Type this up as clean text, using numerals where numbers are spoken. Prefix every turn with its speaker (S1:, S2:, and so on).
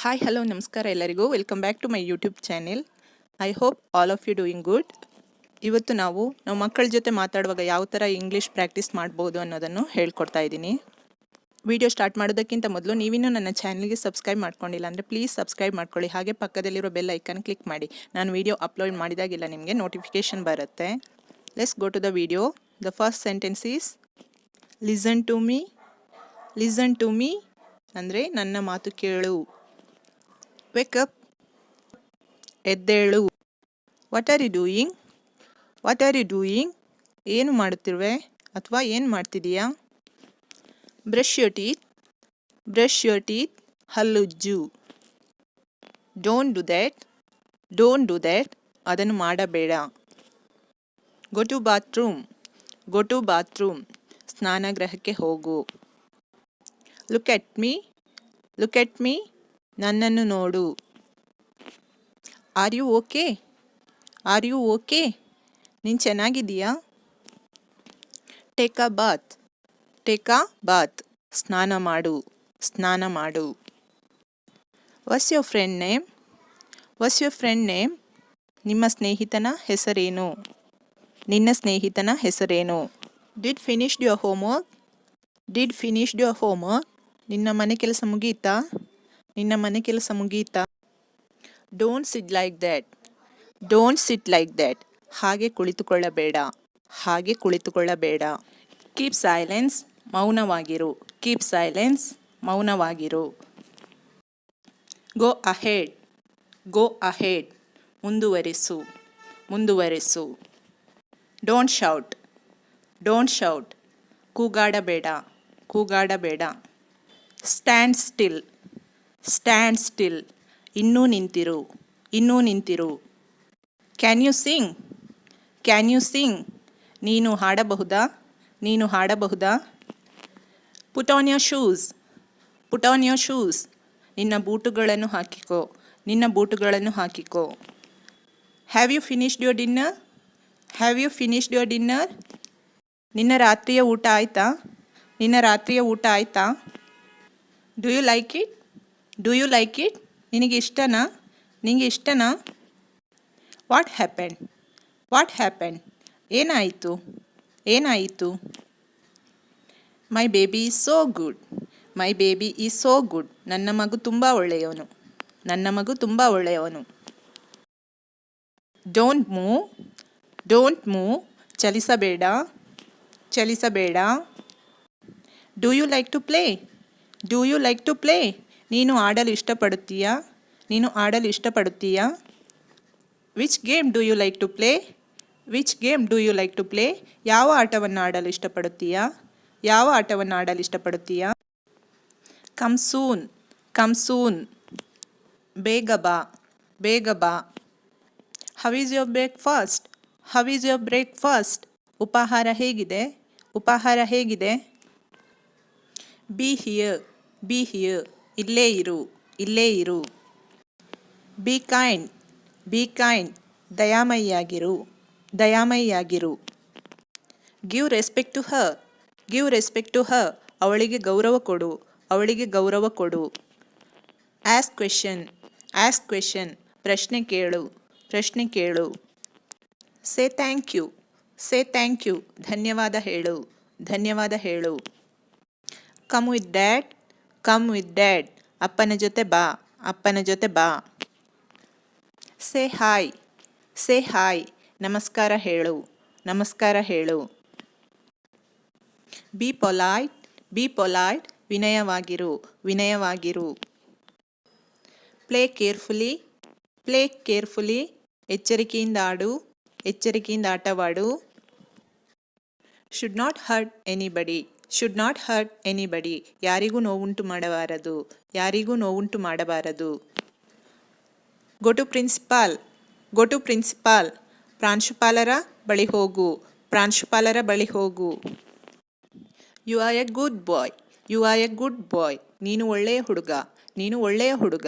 S1: Hi hello ನಮಸ್ಕಾರ ಎಲ್ಲರಿಗೂ welcome back to my YouTube channel. I hope all of you doing good. ಇವತ್ತು ನಾವು ಮಕ್ಕಳ ಜೊತೆ ಮಾತಾಡುವಾಗ ಯಾವ ಥರ ಇಂಗ್ಲೀಷ್ ಪ್ರಾಕ್ಟೀಸ್ ಮಾಡ್ಬೋದು ಅನ್ನೋದನ್ನು ಹೇಳ್ಕೊಡ್ತಾ ಇದ್ದೀನಿ. ವಿಡಿಯೋ ಸ್ಟಾರ್ಟ್ ಮಾಡೋದಕ್ಕಿಂತ ಮೊದಲು ನೀವಿನ್ನೂ ನನ್ನ ಚಾನಲ್ಗೆ ಸಬ್ಸ್ಕ್ರೈಬ್ ಮಾಡ್ಕೊಂಡಿಲ್ಲ ಅಂದರೆ ಪ್ಲೀಸ್ ಸಬ್ಸ್ಕ್ರೈಬ್ ಮಾಡ್ಕೊಳ್ಳಿ. ಹಾಗೆ ಪಕ್ಕದಲ್ಲಿರೋ ಬೆಲ್ ಐಕನ್ ಕ್ಲಿಕ್ ಮಾಡಿ. ನಾನು ವಿಡಿಯೋ ಅಪ್ಲೋಡ್ ಮಾಡಿದಾಗೆಲ್ಲ ನಿಮಗೆ ನೋಟಿಫಿಕೇಷನ್ ಬರುತ್ತೆ. Let's go to the video. The first sentence is listen to me. Listen to me ಅಂದರೆ ನನ್ನ ಮಾತು ಕೇಳು. ವೇಕ್ ಅಪ್, ಎದ್ದೇಳು. What are you doing? What are you doing? ಏನು ಮಾಡುತ್ತಿರುವೆ ಅಥವಾ ಏನು ಮಾಡ್ತಿದೀಯಾ? Brush your teeth. Brush your teeth. ಹಲ್ಲುಜ್ಜು. Don't do that. Don't do that. ಅದನ್ನು ಮಾಡಬೇಡ. Go to bathroom. Go to bathroom. ಸ್ನಾನಗೃಹಕ್ಕೆ ಹೋಗು. Look at me. Look at me. ನನ್ನನ್ನು ನೋಡು. R you okay? Are you okay? ನೀನು ಚೆನ್ನಾಗಿದೀಯಾ? Take a bath. Take a bath. ಸ್ನಾನ ಮಾಡು. ಸ್ನಾನ ಮಾಡು. What's your friend name? What's your friend name? ನಿಮ್ಮ ಸ್ನೇಹಿತನ ಹೆಸರೇನು? ನಿನ್ನ ಸ್ನೇಹಿತನ ಹೆಸರೇನು? Did finished your homework? Did finished your homework? ನಿನ್ನ ಮನೆ ಕೆಲಸ ಮುಗೀತಾ? ನಿನ್ನ ಮನೆ ಕೆಲಸ ಮುಗೀತಾ? Don't sit like that. Don't sit like that. ಹಾಗೆ ಕುಳಿತುಕೊಳ್ಳಬೇಡ. ಹಾಗೆ ಕುಳಿತುಕೊಳ್ಳಬೇಡ. Keep silence. ಮೌನವಾಗಿರು. Keep silence. ಮೌನವಾಗಿರು. Go ahead. Go ahead. ಮುಂದುವರಿಸು. ಮುಂದುವರಿಸು. Don't shout. Don't shout. ಕೂಗಾಡಬೇಡ. ಕೂಗಾಡಬೇಡ. Stand still. Stand still. ಇನ್ನೂ ನಿಂತಿರು. ಇನ್ನೂ ನಿಂತಿರು. Can you sing? Can you sing? ನೀನು ಹಾಡಬಹುದಾ? ನೀನು ಹಾಡಬಹುದಾ? Put on your shoes. Put on your shoes. ನಿನ್ನ ಬೂಟುಗಳನ್ನು ಹಾಕಿಕೋ. ನಿನ್ನ ಬೂಟುಗಳನ್ನು ಹಾಕಿಕೋ. Have you finished your dinner? Have you finished your dinner? ನಿನ್ನ ರಾತ್ರಿಯ ಊಟ ಆಯಿತಾ? ನಿನ್ನ ರಾತ್ರಿಯ ಊಟ ಆಯಿತಾ? Do you like it? Do you like it? ನಿನಗೆ ಇಷ್ಟನಾ? ನಿನಗೆ ಇಷ್ಟನಾ? What happen? What happen? ಏನಾಯಿತು? ಏನಾಯಿತು? My baby is so good. My baby is so good. ನನ್ನ ಮಗು ತುಂಬ ಒಳ್ಳೆಯವನು. ನನ್ನ ಮಗು ತುಂಬ ಒಳ್ಳೆಯವನು. Don't move. Don't move. ಚಲಿಸಬೇಡ. ಚಲಿಸಬೇಡ. Do you like to play? Do you like to play? ನೀನು ಆಡಲು ಇಷ್ಟಪಡುತ್ತೀಯಾ? ನೀನು ಆಡಲು ಇಷ್ಟಪಡುತ್ತೀಯಾ? Which game do you like to play? Which game do you like to play? ಯಾವ ಆಟವನ್ನು ಆಡಲು ಇಷ್ಟಪಡುತ್ತೀಯಾ? ಯಾವ ಆಟವನ್ನು ಆಡಲು ಇಷ್ಟಪಡುತ್ತೀಯಾ? Come soon. Come soon. ಬೇಗ ಬಾ. ಬೇಗ ಬಾ. How is your breakfast? How is your breakfast? ಉಪಹಾರ ಹೇಗಿದೆ? ಉಪಹಾರ ಹೇಗಿದೆ? Be here. Be here. ಇಲ್ಲೇ ಇರು. ಇಲ್ಲೇ ಇರು. Be kind. Be kind. ದಯಾಮಯಿಯಾಗಿರು. ದಯಾಮಯಿಯಾಗಿರು. Give respect to her. Give respect to her. ಅವಳಿಗೆ ಗೌರವ ಕೊಡು. ಅವಳಿಗೆ ಗೌರವ ಕೊಡು. Ask question. Ask question. ಪ್ರಶ್ನೆ ಕೇಳು. ಪ್ರಶ್ನೆ ಕೇಳು. Say thank you. Say thank you. ಧನ್ಯವಾದ ಹೇಳು. ಧನ್ಯವಾದ ಹೇಳು. Come with dad. Come with dad. ಅಪ್ಪನ ಜೊತೆ ಬಾ. ಅಪ್ಪನ ಜೊತೆ ಬಾ. Say hi. Say hi. ನಮಸ್ಕಾರ ಹೇಳು. ನಮಸ್ಕಾರ ಹೇಳು. Be polite. Be polite. ವಿನಯವಾಗಿರು. ವಿನಯವಾಗಿರು. Play carefully. Play carefully. ಎಚ್ಚರಿಕೆಯಿಂದ ಆಡು. ಎಚ್ಚರಿಕೆಯಿಂದ ಆಟವಾಡು. Should not hurt anybody. Should not hurt anybody. ಯಾರಿಗೂ ನೋವುಂಟು ಮಾಡಬಾರದು. ಯಾರಿಗೂ ನೋವುಂಟು ಮಾಡಬಾರದು. Go to principal. Go to principal. ಪ್ರಾಂಶುಪಾಲರ ಬಳಿ ಹೋಗು. ಪ್ರಾಂಶುಪಾಲರ ಬಳಿ ಹೋಗು. You are a good boy. You are a good boy. ನೀನು ಒಳ್ಳೆಯ ಹುಡುಗ. ನೀನು ಒಳ್ಳೆಯ ಹುಡುಗ.